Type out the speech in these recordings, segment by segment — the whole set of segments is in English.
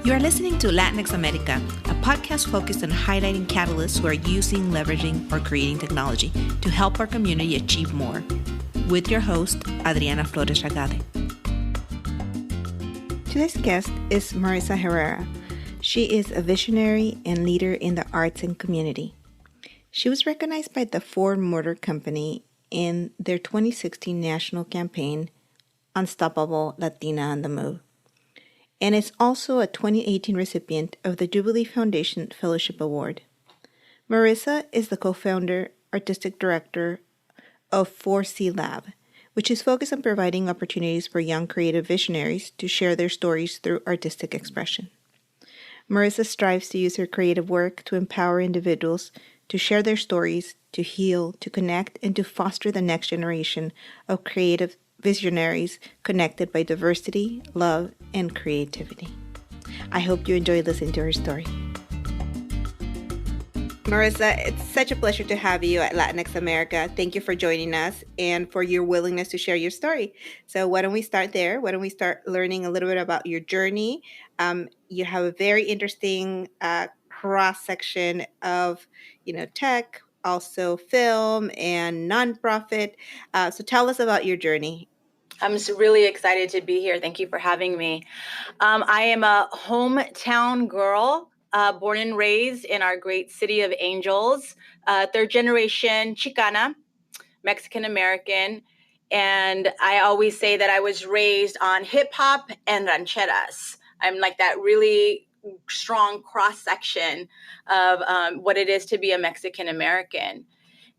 You are listening to Latinx America, a podcast focused on highlighting catalysts who are using, leveraging, or creating technology to help our community achieve more. With your host, Adriana Flores Ragade. Today's guest is Marissa Herrera. She is a visionary and leader in the arts and community. She was recognized by the Ford Motor Company in their 2016 national campaign, Unstoppable Latina on the Move, and is also a 2018 recipient of the Jubilee Foundation Fellowship Award. Marissa is the co-founder, artistic director of 4C Lab, which is focused on providing opportunities for young creative visionaries to share their stories through artistic expression. Marissa strives to use her creative work to empower individuals to share their stories, to heal, to connect, and to foster the next generation of creative visionaries connected by diversity, love, and creativity. I hope you enjoy listening to her story. Marissa, it's such a pleasure to have you at Latinx America. Thank you for joining us and for your willingness to share your story. So why don't we start there? Why don't we start learning a little bit about your journey? You have a very interesting cross-section of, tech, also film and nonprofit. So tell us about your journey. I'm really excited to be here. Thank you for having me. I am a hometown girl, born and raised in our great city of Angels, third generation Chicana, Mexican American. And I always say that I was raised on hip hop and rancheras. I'm like that really strong cross section of what it is to be a Mexican American.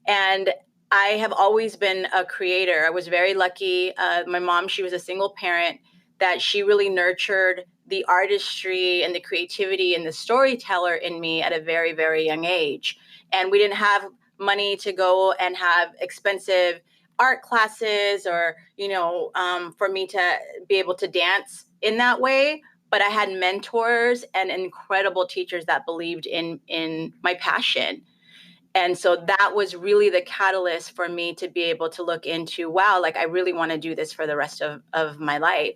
And I have always been a creator. I was very lucky. My mom, she was a single parent, that she really nurtured the artistry and the creativity and the storyteller in me at a very, very young age. And we didn't have money to go and have expensive art classes or, for me to be able to dance in that way. But I had mentors and incredible teachers that believed in my passion. And so that was really the catalyst for me to be able to look into, wow, like I really want to do this for the rest of my life.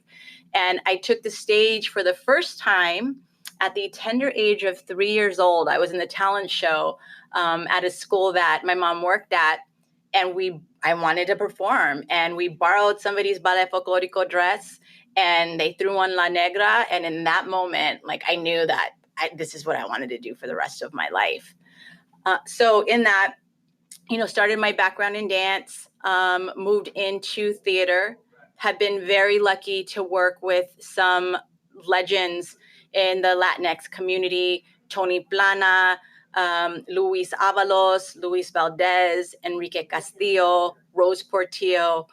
And I took the stage for the first time at the tender age of 3 years old. I was in the talent show at a school that my mom worked at, and I wanted to perform. And we borrowed somebody's ballet folklorico dress, and they threw on La Negra. And in that moment, like I knew that this is what I wanted to do for the rest of my life. So in that, started my background in dance, moved into theater, have been very lucky to work with some legends in the Latinx community, Tony Plana, Luis Avalos, Luis Valdez, Enrique Castillo, Rose Portillo,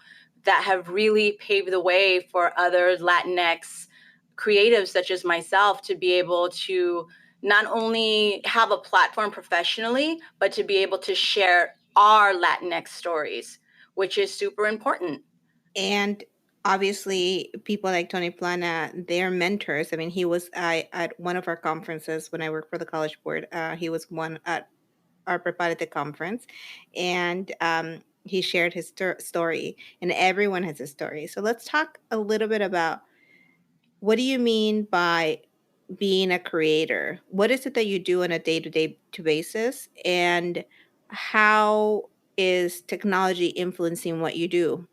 that have really paved the way for other Latinx creatives such as myself to be able to not only have a platform professionally, but to be able to share our Latinx stories, which is super important. And obviously, people like Tony Plana, they're mentors. I mean, he was at one of our conferences when I worked for the College Board. He was one at our Preparate conference, and he shared his story, and everyone has a story. So let's talk a little bit about, what do you mean by being a creator? What is it that you do on a day-to-day basis, and how is technology influencing what you do?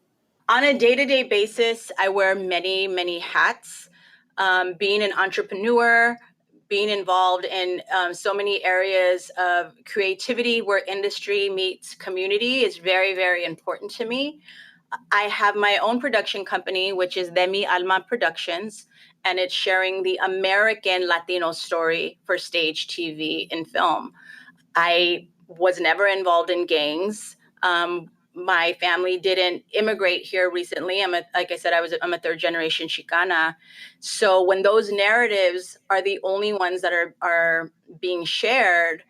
On a day-to-day basis, I wear many, many hats. Being an entrepreneur, being involved in so many areas of creativity where industry meets community is very, very important to me. I have my own production company, which is De Mi Alma Productions, and it's sharing the American Latino story for stage, TV, and film. I was never involved in gangs. My family didn't immigrate here recently. I'm a third generation Chicana. So when those narratives are the only ones that are being shared,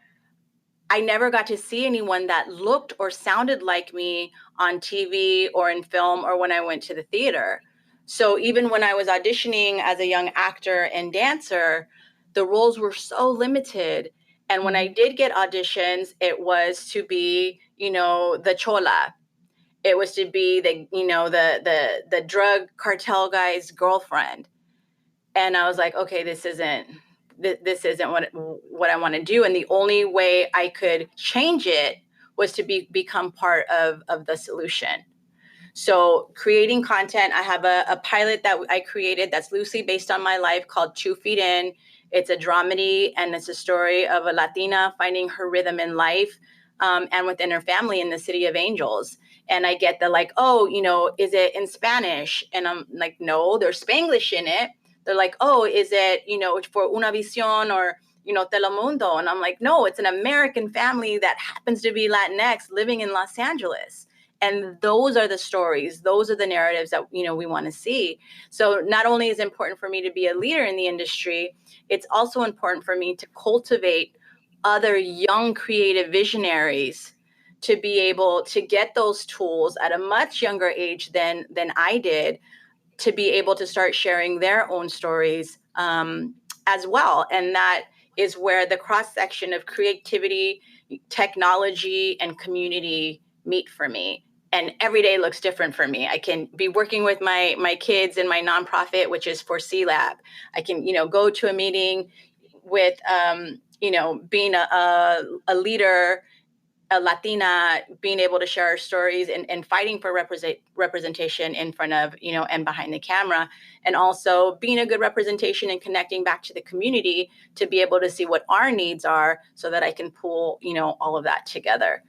I never got to see anyone that looked or sounded like me on TV or in film or when I went to the theater. So even when I was auditioning as a young actor and dancer, the roles were so limited. And when I did get auditions, it was to be, the chola. It was to be the drug cartel guy's girlfriend. And I was like, okay, this isn't what I want to do. And the only way I could change it was to become part of the solution. So creating content, I have a pilot that I created that's loosely based on my life called 2 Feet In. It's a dramedy, and it's a story of a Latina finding her rhythm in life, and within her family in the city of Angels. And I get the like, oh, is it in Spanish? And I'm like, no, there's Spanglish in it. They're like, oh, is it, for Una Visión or, Telemundo? And I'm like, no, it's an American family that happens to be Latinx living in Los Angeles. And those are the stories, those are the narratives that we want to see. So not only is it important for me to be a leader in the industry, it's also important for me to cultivate other young creative visionaries to be able to get those tools at a much younger age than I did, to be able to start sharing their own stories, as well. And that is where the cross section of creativity, technology, and community meet for me. And every day looks different for me. I can be working with my kids in my nonprofit, which is for C Lab. I can go to a meeting with being a leader, a Latina, being able to share our stories and fighting for representation in front of, and behind the camera, and also being a good representation and connecting back to the community to be able to see what our needs are so that I can pull, all of that together.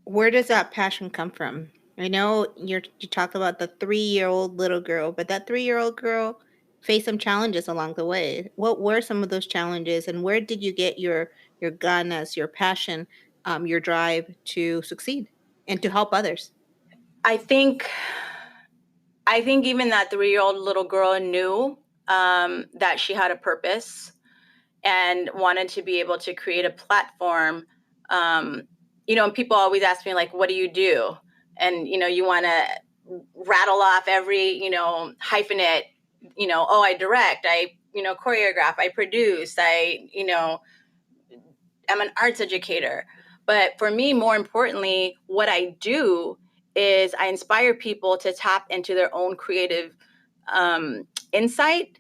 Where does that passion come from? I know you talk about the 3-year-old little girl, but that 3-year-old girl faced some challenges along the way. What were some of those challenges, and where did you get your ganas, your passion, your drive to succeed and to help others? I think even that 3-year-old little girl knew, that she had a purpose and wanted to be able to create a platform. And people always ask me, like, what do you do? And, you want to rattle off every, hyphenate, oh, I direct, I, choreograph, I produce, I'm an arts educator. But for me, more importantly, what I do is I inspire people to tap into their own creative, insight,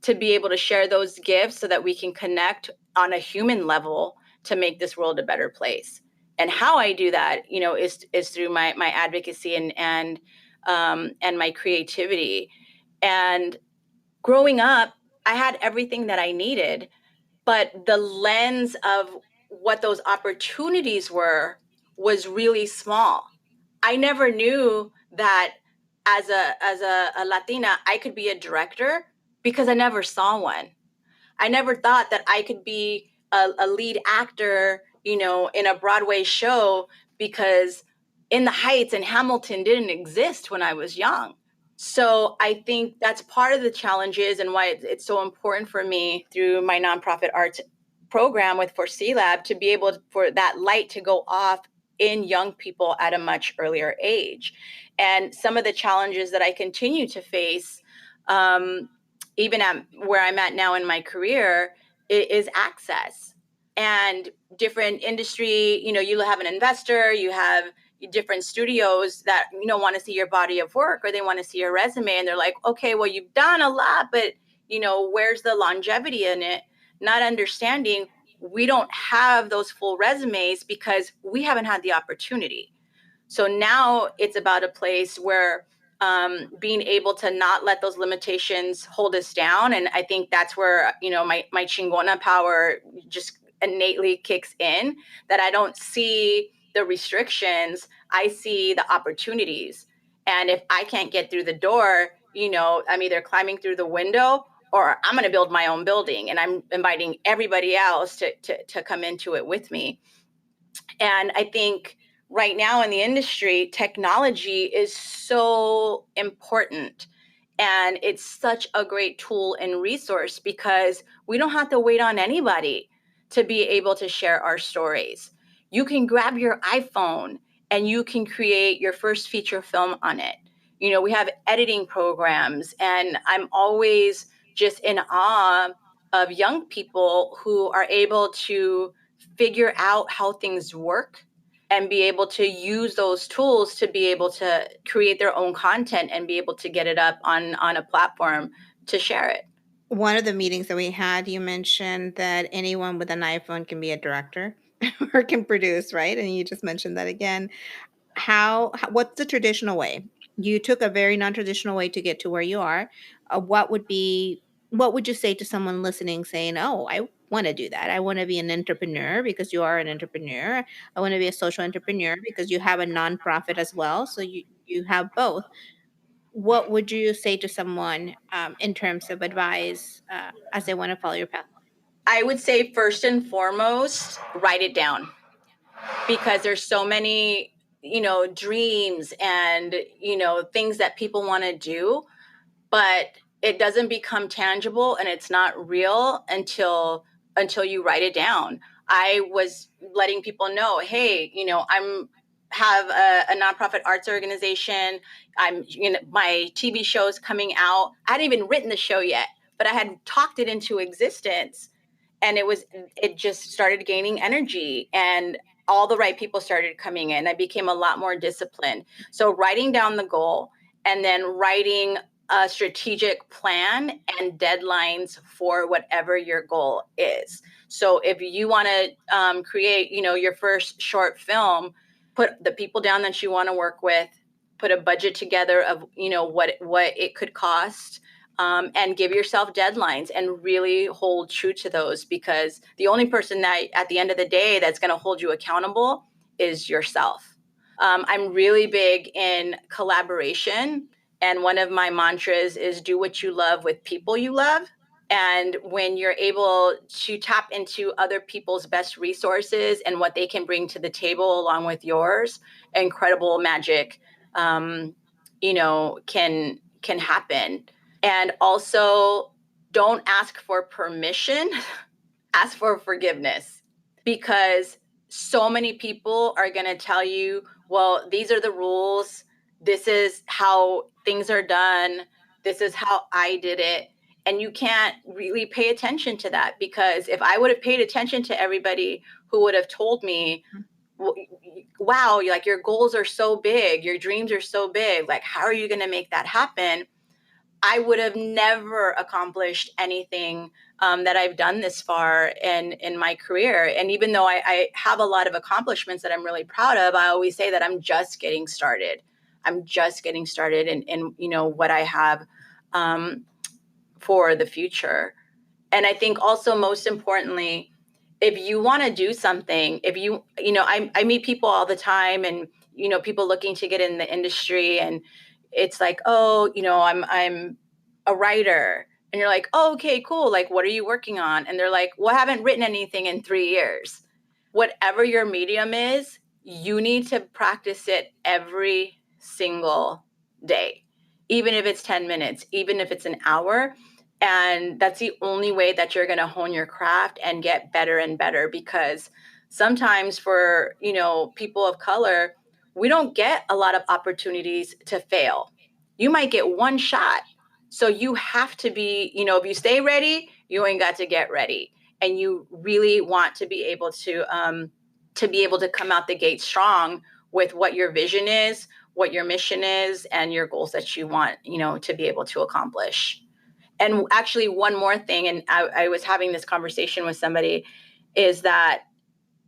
to be able to share those gifts so that we can connect on a human level to make this world a better place. And how I do that, is through my advocacy and my creativity. And growing up, I had everything that I needed, but the lens of what those opportunities were was really small. I never knew that as a Latina, I could be a director because I never saw one. I never thought that I could be a lead actor, in a Broadway show, because In the Heights and Hamilton didn't exist when I was young. So I think that's part of the challenges and why it's so important for me through my nonprofit arts program with For C Lab to be able for that light to go off in young people at a much earlier age. And some of the challenges that I continue to face, even at where I'm at now in my career, is access and different industry. You have an investor, you have different studios that want to see your body of work, or they want to see your resume, and they're like, okay, well, you've done a lot, but where's the longevity in it? Not understanding we don't have those full resumes because we haven't had the opportunity. So now it's about a place where, being able to not let those limitations hold us down. And I think that's where, my chingona power just innately kicks in, that I don't see the restrictions, I see the opportunities. And if I can't get through the door, I'm either climbing through the window or I'm going to build my own building, and I'm inviting everybody else to come into it with me. And I think right now in the industry, technology is so important. And it's such a great tool and resource because we don't have to wait on anybody to be able to share our stories. You can grab your iPhone and you can create your first feature film on it. We have editing programs, and I'm always just in awe of young people who are able to figure out how things work and be able to use those tools to be able to create their own content and be able to get it up on a platform to share it. One of the meetings that we had, you mentioned that anyone with an iPhone can be a director or can produce, right? And you just mentioned that again. What's the traditional way? You took a very non-traditional way to get to where you are. What would you say to someone listening saying, "Oh, I want to do that. I want to be an entrepreneur," because you are an entrepreneur. I want to be a social entrepreneur because you have a nonprofit as well. So you have both. What would you say to someone in terms of advice as they want to follow your path? I would say first and foremost, write it down, because there's so many, dreams and, things that people want to do, but it doesn't become tangible and it's not real until you write it down. I was letting people know, hey, I'm have a nonprofit arts organization. My TV show is coming out. I hadn't even written the show yet, but I had talked it into existence, and it just started gaining energy, and all the right people started coming in. I became a lot more disciplined. So writing down the goal, and then writing a strategic plan and deadlines for whatever your goal is. So if you want to create, your first short film, put the people down that you want to work with, put a budget together of, what it could cost, and give yourself deadlines and really hold true to those, because the only person that at the end of the day that's going to hold you accountable is yourself. I'm really big in collaboration. And one of my mantras is do what you love with people you love. And when you're able to tap into other people's best resources and what they can bring to the table along with yours, incredible magic, can happen. And also, don't ask for permission, ask for forgiveness, because so many people are going to tell you, well, these are the rules. This is how things are done. This is how I did it. And you can't really pay attention to that, because if I would have paid attention to everybody who would have told me, wow, like your goals are so big, your dreams are so big, like how are you going to make that happen? I would have never accomplished anything that I've done this far in my career. And even though I have a lot of accomplishments that I'm really proud of, I always say that I'm just getting started. I'm just getting started in what I have um, for the future. And I think also, most importantly, if you want to do something, if I meet people all the time, and people looking to get in the industry, and it's like, oh, I'm a writer, and you're like, oh, okay, cool, like what are you working on? And they're like, well, I haven't written anything in 3 years. Whatever your medium is, you need to practice it every single day, even if it's 10 minutes, even if it's an hour. And that's the only way that you're going to hone your craft and get better and better, because sometimes for, people of color, we don't get a lot of opportunities to fail. You might get one shot. So you have to be, if you stay ready, you ain't got to get ready. And you really want to be able to come out the gate strong with what your vision is, what your mission is, and your goals that you want, to be able to accomplish. And actually, one more thing, and I was having this conversation with somebody, is that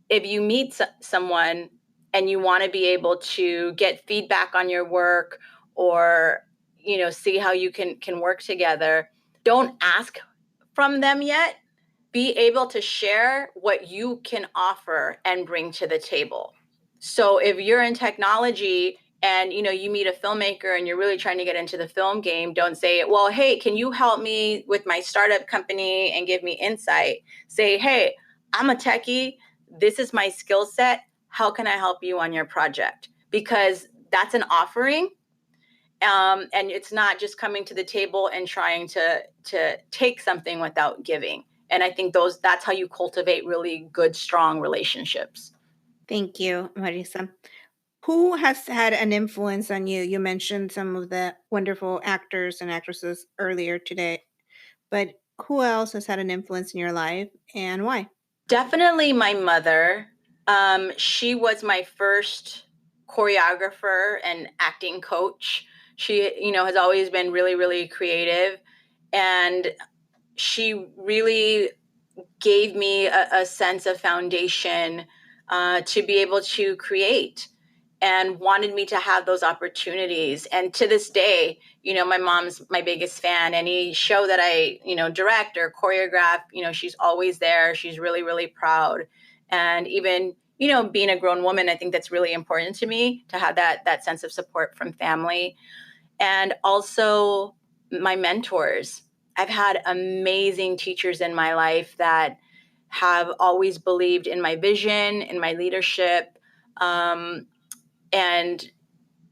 if you meet someone and you want to be able to get feedback on your work, or see how you can work together, don't ask from them yet. Be able to share what you can offer and bring to the table. So if you're in technology and you meet a filmmaker and you're really trying to get into the film game, don't say, well, hey, can you help me with my startup company and give me insight? Say, hey, I'm a techie, this is my skill set, how can I help you on your project? Because that's an offering, and it's not just coming to the table and trying to take something without giving. And I think that's how you cultivate really good, strong relationships. Thank you, Marisa. Who has had an influence on you? You mentioned some of the wonderful actors and actresses earlier today, but who else has had an influence in your life and why? Definitely my mother. She was my first choreographer and acting coach. She, has always been really, really creative. And she really gave me a sense of foundation to be able to create, and wanted me to have those opportunities. And to this day, my mom's my biggest fan. Any show that I, direct or choreograph, she's always there. She's really, really proud. And even, being a grown woman, I think that's really important to me, to have that sense of support from family. And also my mentors. I've had amazing teachers in my life that have always believed in my vision, in my leadership. And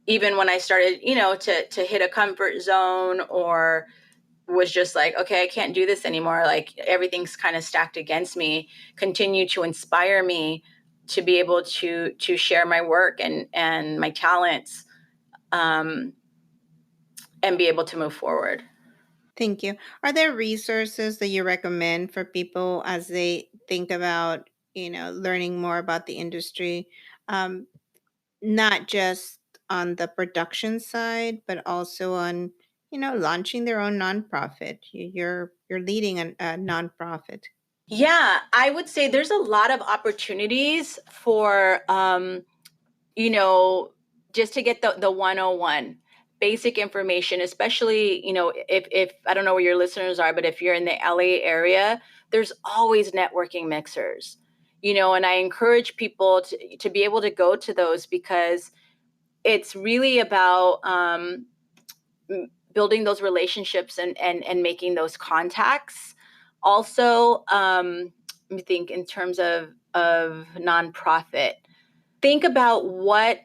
even when I started, to hit a comfort zone, or was just like, okay, I can't do this anymore, like everything's kind of stacked against me, continue to inspire me to be able to share my work and my talents, um, and be able to move forward. Thank you. Are there resources that you recommend for people as they think about, learning more about the industry? Um, Not just on the production side, but also on, launching their own nonprofit. You're leading a nonprofit. Yeah, I would say there's a lot of opportunities for, you know, just to get the 101 basic information, especially, if I don't know where your listeners are, but if you're in the LA area, there's always networking mixers, and I encourage people to be able to go to those, because it's really about, building those relationships and making those contacts. Also, let me think in terms of nonprofit. Think about what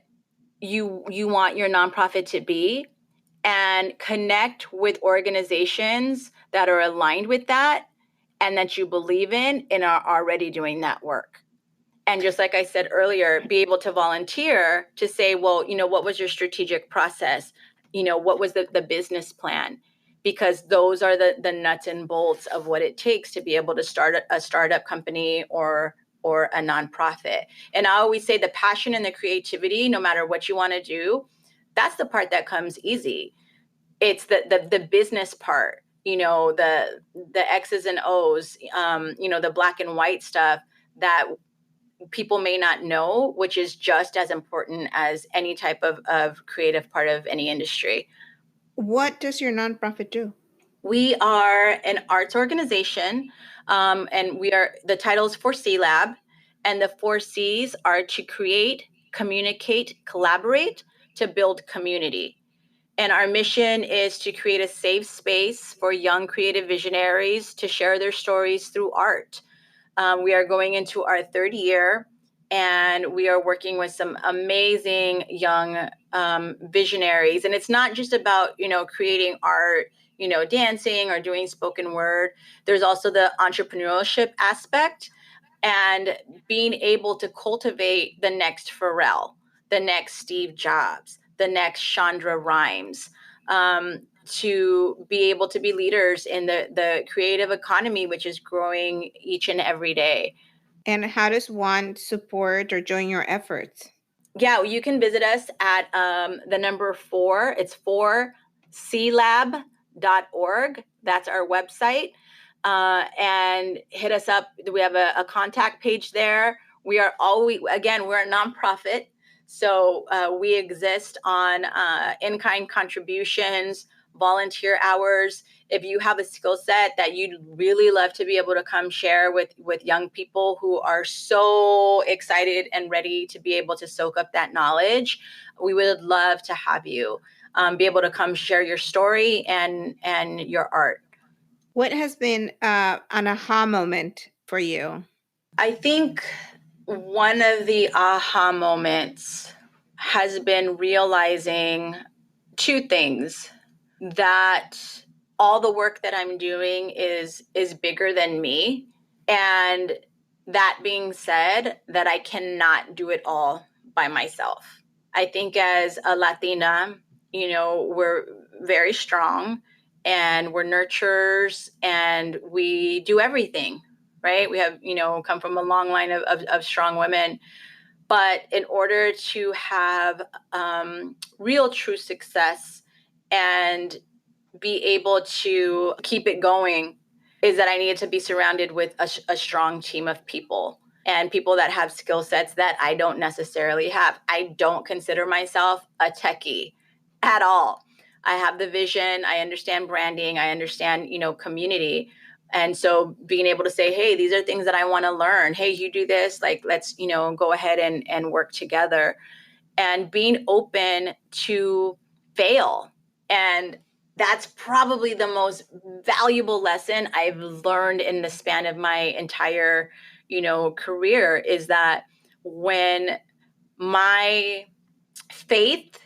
you want your nonprofit to be, and connect with organizations that are aligned with that, and that you believe in and are already doing that work. And just like I said earlier, be able to volunteer to say, well, what was your strategic process? What was the business plan? Because those are the nuts and bolts of what it takes to be able to start a startup company or a nonprofit. And I always say the passion and the creativity, no matter what you want to do, that's the part that comes easy. It's the business part, the X's and O's, the black and white stuff that people may not know, which is just as important as any type of creative part of any industry. What does your nonprofit do? We are an arts organization, and the title is 4C Lab, and the 4C's are to create, communicate, collaborate, to build community. And our mission is to create a safe space for young creative visionaries to share their stories through art. We are going into our third year, and we are working with some amazing young visionaries. And it's not just about, creating art, dancing or doing spoken word. There's also the entrepreneurship aspect, and being able to cultivate the next Pharrell, the next Steve Jobs, the next Chandra Rhimes, to be able to be leaders in the creative economy, which is growing each and every day. And how does one support or join your efforts? Yeah, you can visit us at the number 4. It's 4clab.org. That's our website. And hit us up. We have a contact page there. We are always, again, we're a nonprofit. So we exist on in-kind contributions, volunteer hours. If you have a skill set that you'd really love to be able to come share with young people who are so excited and ready to be able to soak up that knowledge, we would love to have you be able to come share your story and your art. What has been an aha moment for you? I think one of the aha moments has been realizing two things: that all the work that I'm doing is bigger than me, and that being said, that I cannot do it all by myself. I think as a Latina, we're very strong, and we're nurturers, and we do everything, right? We have, come from a long line of strong women. But in order to have real true success and be able to keep it going, is that I needed to be surrounded with a strong team of people and people that have skill sets that I don't necessarily have. I don't consider myself a techie at all. I have the vision, I understand branding, I understand, community. And so being able to say, hey, these are things that I want to learn. Hey, you do this, like, let's, go ahead and work together, and being open to fail. And that's probably the most valuable lesson I've learned in the span of my entire, career, is that when my faith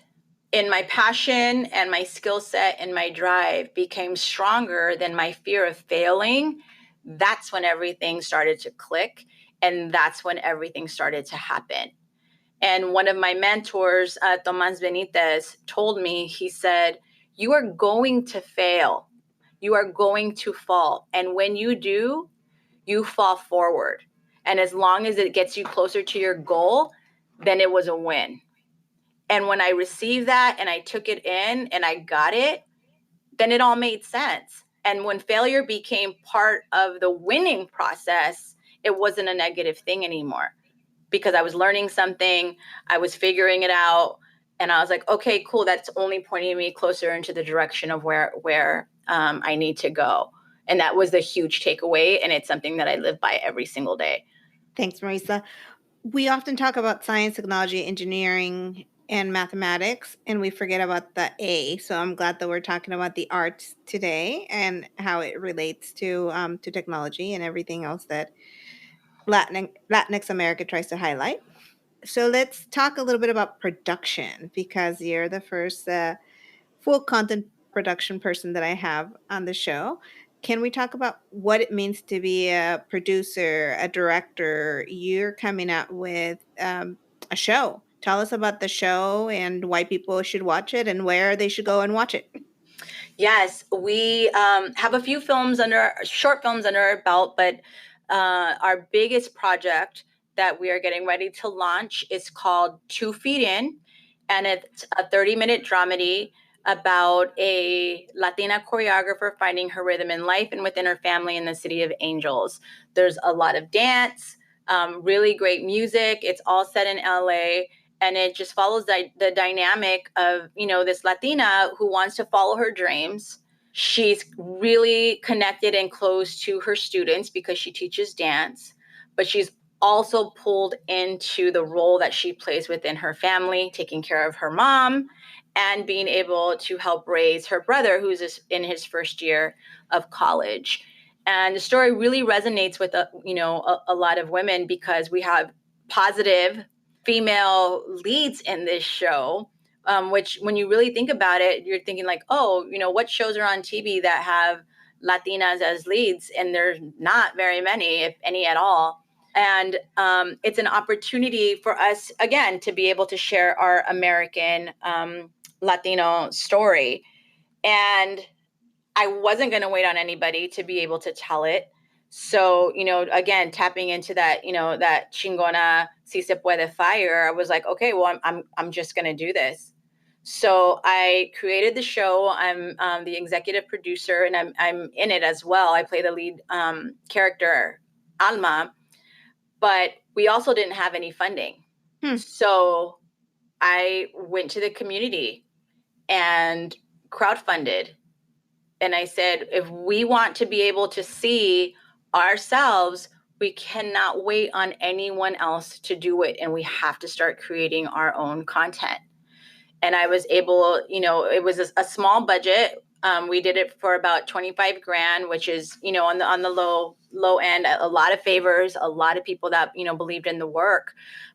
in my passion and my skill set and my drive became stronger than my fear of failing, that's when everything started to click. And that's when everything started to happen. And one of my mentors, Tomas Benitez, told me, he said, you are going to fail. You are going to fall. And when you do, you fall forward. And as long as it gets you closer to your goal, then it was a win. And when I received that and I took it in and I got it, then it all made sense. And when failure became part of the winning process, it wasn't a negative thing anymore, because I was learning something, I was figuring it out, and I was like, okay, cool. That's only pointing me closer into the direction of where I need to go. And that was the huge takeaway. And it's something that I live by every single day. Thanks, Marissa. We often talk about science, technology, engineering, and mathematics, and we forget about the A. So I'm glad that we're talking about the arts today and how it relates to technology and everything else that Latinx America tries to highlight. So let's talk a little bit about production, because you're the first full content production person that I have on the show. Can we talk about what it means to be a producer, a director? You're coming out with a show. Tell us about the show and why people should watch it and where they should go and watch it. Yes, we have a few short films under our belt, but our biggest project that we are getting ready to launch is called 2 Feet In, and it's a 30-minute dramedy about a Latina choreographer finding her rhythm in life and within her family in the city of Angels. There's a lot of dance, really great music. It's all set in LA, and it just follows the dynamic of, this Latina who wants to follow her dreams. She's really connected and close to her students because she teaches dance, but she's also pulled into the role that she plays within her family, taking care of her mom and being able to help raise her brother, who's in his first year of college. And the story really resonates with a lot of women, because we have positive female leads in this show, which, when you really think about it, you're thinking like, oh, what shows are on TV that have Latinas as leads? And there's not very many, if any at all. And it's an opportunity for us, again, to be able to share our American Latino story. And I wasn't going to wait on anybody to be able to tell it. So, again, tapping into that, that chingona si se puede fire, I was like, okay, well, I'm just going to do this. So I created the show. I'm the executive producer, and I'm in it as well. I play the lead character, Alma, but we also didn't have any funding. So I went to the community and crowdfunded. And I said, if we want to be able to see ourselves, we cannot wait on anyone else to do it. And we have to start creating our own content. And I was able, it was a small budget. We did it for about 25 grand, which is, on the low end, a lot of favors, a lot of people that, believed in the work.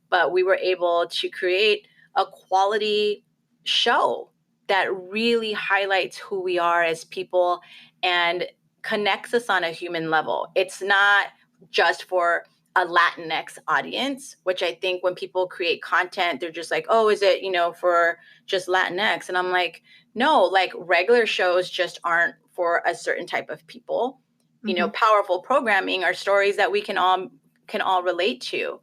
But we were able to create a quality show that really highlights who we are as people and connects us on a human level. It's not just for a Latinx audience, which I think when people create content, they're just like, oh, is it, for just Latinx? And I'm like, no, like, regular shows just aren't for a certain type of people. Powerful programming are stories that we can all relate to.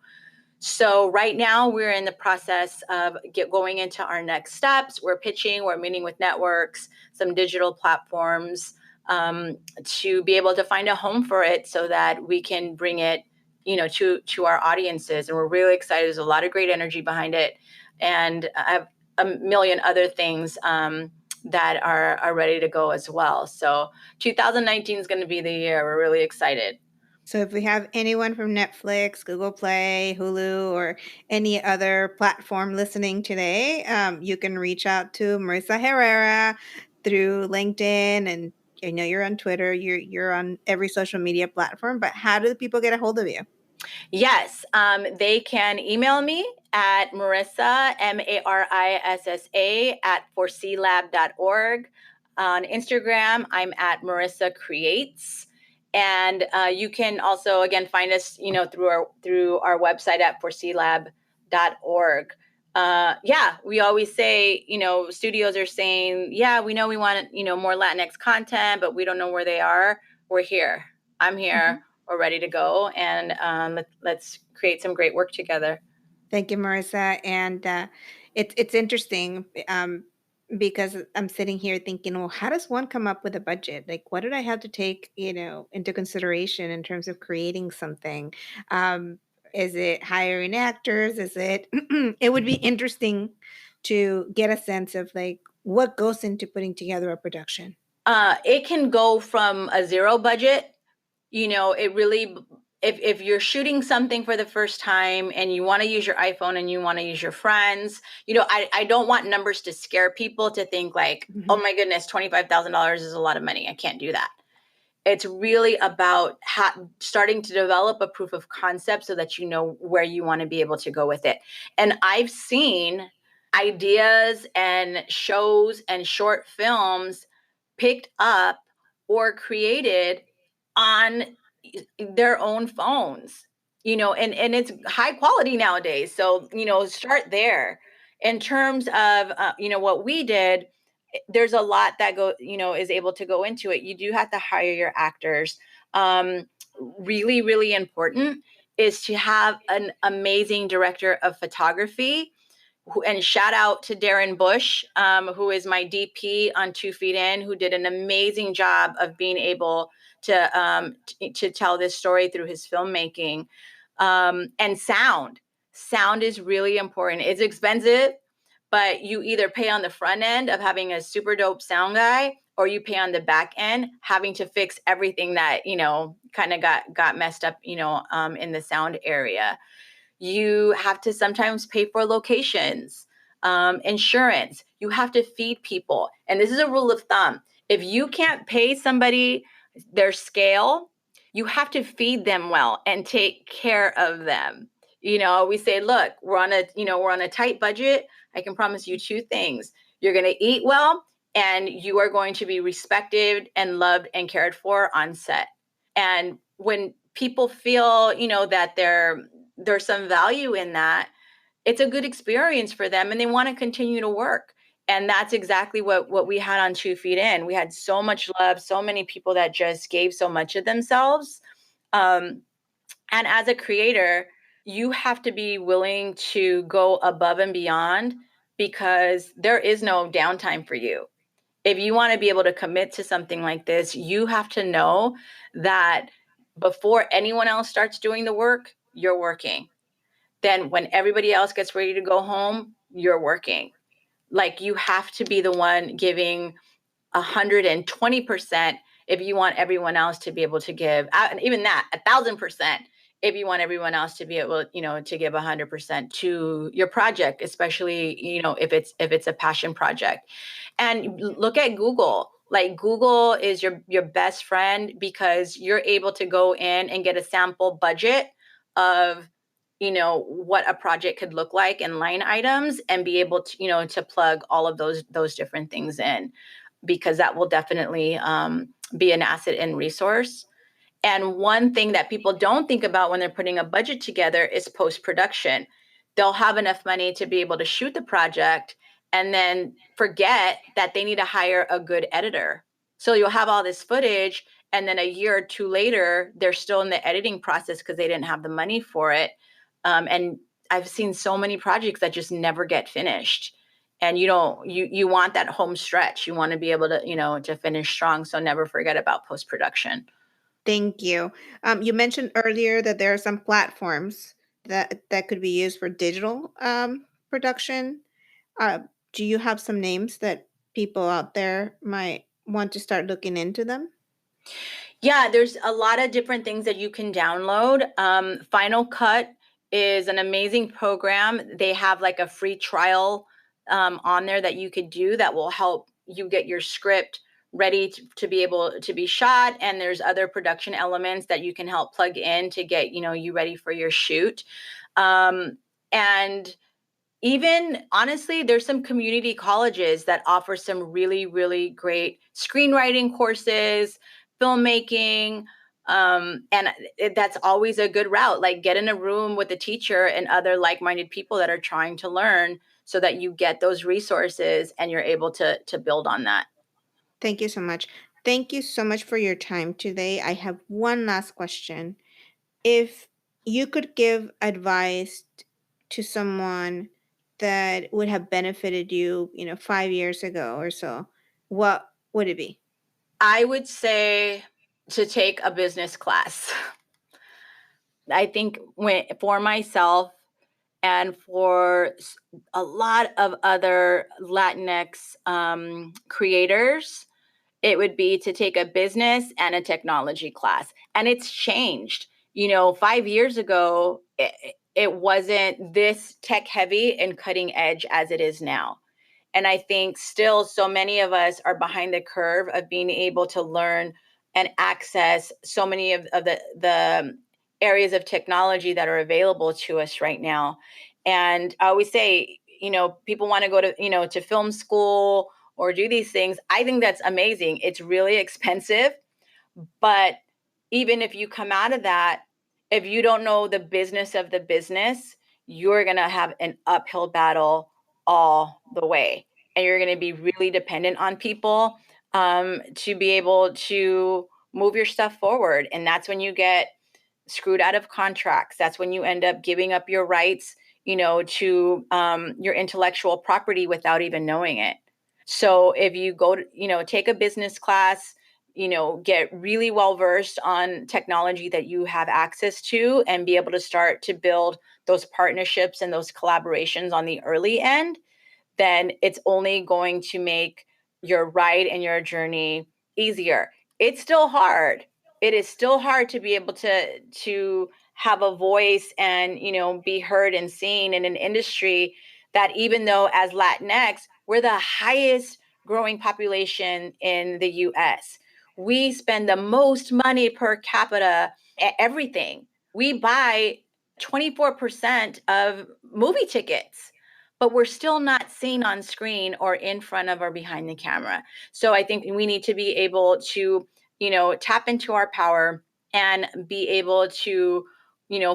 So right now we're in the process of going into our next steps. We're pitching, we're meeting with networks, some digital platforms, to be able to find a home for it so that we can bring it, to our audiences. And we're really excited. There's a lot of great energy behind it, and I have a million other things that are ready to go as well. So 2019 is going to be the year. We're really excited. So if we have anyone from Netflix, Google Play, Hulu, or any other platform listening today, you can reach out to Marissa Herrera through LinkedIn, and I know you're on Twitter. You're on every social media platform. But how do people get a hold of you? Yes, they can email me at Marissa, Marissa, at foreseelab.org. On Instagram, I'm at Marissa Creates. And you can also, again, find us, through our website at foreseelab.org. Yeah, we always say, studios are saying, yeah, we know we want, more Latinx content, but we don't know where they are. We're here. I'm here. We're ready to go, and let's create some great work together. Thank you, Marissa. And it's interesting because I'm sitting here thinking, well, how does one come up with a budget? Like, what did I have to take, into consideration in terms of creating something? Is it hiring actors? Is it? It would be interesting to get a sense of like what goes into putting together a production. It can go from a zero budget. It really, if you're shooting something for the first time and you want to use your iPhone and you want to use your friends, I don't want numbers to scare people to think like, oh my goodness, $25,000 is a lot of money. I can't do that. It's really about starting to develop a proof of concept so that you know where you want to be able to go with it. And I've seen ideas and shows and short films picked up or created on their own phones, and it's high quality nowadays. So, start there. In terms of, what we did, there's a lot that is able to go into it. You do have to hire your actors. Really, really important is to have an amazing director of photography, and shout out to Darren Bush, who is my DP on 2 Feet In, who did an amazing job of being able to tell this story through his filmmaking. And sound is really important. It's expensive, but you either pay on the front end of having a super dope sound guy, or you pay on the back end having to fix everything that kind of got messed up in the sound area. You have to sometimes pay for locations, insurance. You have to feed people. And this is a rule of thumb. If you can't pay somebody their scale, you have to feed them well and take care of them. We say, look, we're on a tight budget. I can promise you 2 things. You're going to eat well, and you are going to be respected and loved and cared for on set. And when people feel, that there's some value in that, it's a good experience for them, and they want to continue to work. And that's exactly what we had on 2 Feet In. We had so much love, so many people that just gave so much of themselves. And as a creator, you have to be willing to go above and beyond, because there is no downtime for you. If you want to be able to commit to something like this, you have to know that before anyone else starts doing the work, you're working. Then when everybody else gets ready to go home, you're working. Like, you have to be the one giving 120% if you want everyone else to be able to give, and even that, 1,000%, if you want everyone else to be able, to give 100% to your project, especially, if it's a passion project. And look at Google. Like, Google is your best friend, because you're able to go in and get a sample budget of what a project could look like in line items, and be able to to plug all of those different things in, because that will definitely be an asset and resource. And one thing that people don't think about when they're putting a budget together is post-production. They'll have enough money to be able to shoot the project, and then forget that they need to hire a good editor. So you'll have all this footage, and then a year or 2 later, they're still in the editing process because they didn't have the money for it. And I've seen so many projects that just never get finished. And you want that home stretch. You want to be able to, to finish strong. So never forget about post-production. Thank you. You mentioned earlier that there are some platforms that could be used for digital production. Uh, do you have some names that people out there might want to start looking into them? Yeah, there's a lot of different things that you can download. Final Cut is an amazing program. They have like a free trial on there that you could do that will help you get your script ready to be able to be shot. And there's other production elements that you can help plug in to get, you ready for your shoot. And even honestly, there's some community colleges that offer some really, really great screenwriting courses, filmmaking. And that's always a good route. Like, get in a room with a teacher and other like-minded people that are trying to learn, so that you get those resources and you're able to build on that. Thank you so much. Thank you so much for your time today. I have one last question. If you could give advice to someone that would have benefited you, 5 years ago or so, what would it be? I would say to take a business class. I think for myself and for a lot of other Latinx creators, it would be to take a business and a technology class. And it's changed. 5 years ago, it wasn't this tech heavy and cutting edge as it is now. And I think still so many of us are behind the curve of being able to learn and access so many of the areas of technology that are available to us right now. And I always say, people want to go to, to film school or do these things. I think that's amazing. It's really expensive, but even if you come out of that, if you don't know the business of the business, you're going to have an uphill battle all the way. And you're going to be really dependent on people to be able to move your stuff forward. And that's when you get screwed out of contracts. That's when you end up giving up your rights, to your intellectual property without even knowing it. So if you go to, take a business class, get really well versed on technology that you have access to and be able to start to build those partnerships and those collaborations on the early end, then it's only going to make your ride and your journey easier. It's still hard. It is still hard to be able to have a voice and, be heard and seen in an industry that, even though as Latinx, we're the highest growing population in the US. We spend the most money per capita at everything. We buy 24% of movie tickets, but we're still not seen on screen or in front of or behind the camera. So I think we need to be able to, tap into our power and be able to,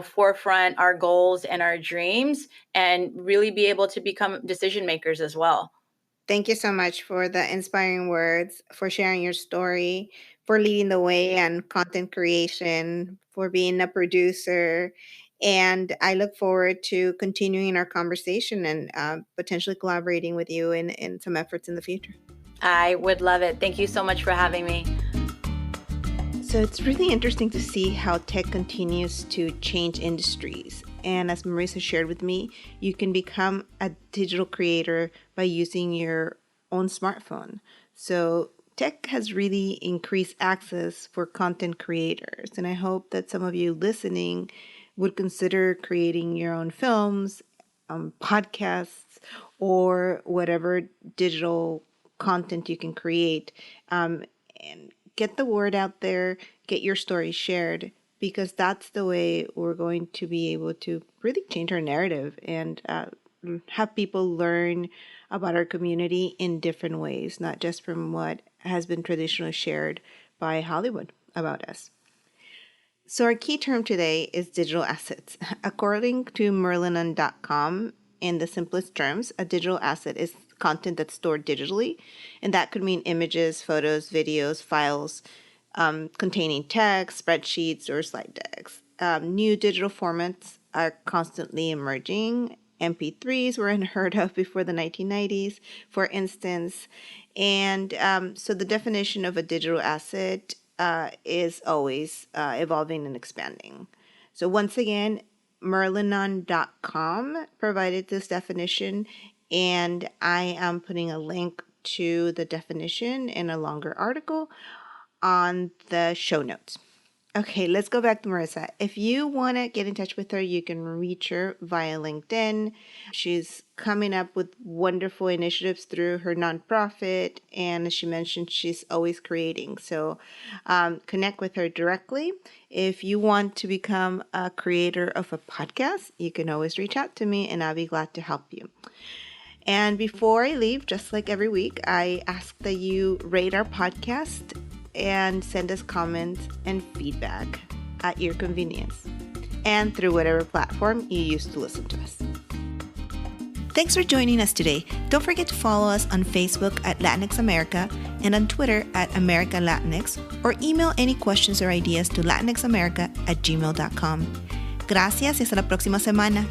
forefront our goals and our dreams and really be able to become decision makers as well. Thank you so much for the inspiring words, for sharing your story, for leading the way and content creation, for being a producer. And I look forward to continuing our conversation and potentially collaborating with you in some efforts in the future. I would love it. Thank you so much for having me. So it's really interesting to see how tech continues to change industries. And as Marissa shared with me, you can become a digital creator by using your own smartphone. So tech has really increased access for content creators. And I hope that some of you listening would consider creating your own films, podcasts, or whatever digital content you can create. And get the word out there, get your story shared, because that's the way we're going to be able to really change our narrative and have people learn about our community in different ways, not just from what has been traditionally shared by Hollywood about us. So our key term today is digital assets. According to merlinon.com, in the simplest terms, a digital asset is content that's stored digitally, and that could mean images, photos, videos, files containing text, spreadsheets, or slide decks. New digital formats are constantly emerging, MP3s were unheard of before the 1990s, for instance. And so the definition of a digital asset is always evolving and expanding. So once again, merlinon.com provided this definition, and I am putting a link to the definition in a longer article on the show notes. Okay, let's go back to Marissa. If you want to get in touch with her, you can reach her via LinkedIn. She's coming up with wonderful initiatives through her nonprofit, and as she mentioned, she's always creating. So connect with her directly. If you want to become a creator of a podcast, you can always reach out to me, and I'll be glad to help you. And before I leave, just like every week, I ask that you rate our podcast and send us comments and feedback at your convenience and through whatever platform you use to listen to us. Thanks for joining us today. Don't forget to follow us on Facebook at Latinx America and on Twitter at America Latinx, or email any questions or ideas to latinxamerica@gmail.com. Gracias y hasta la próxima semana.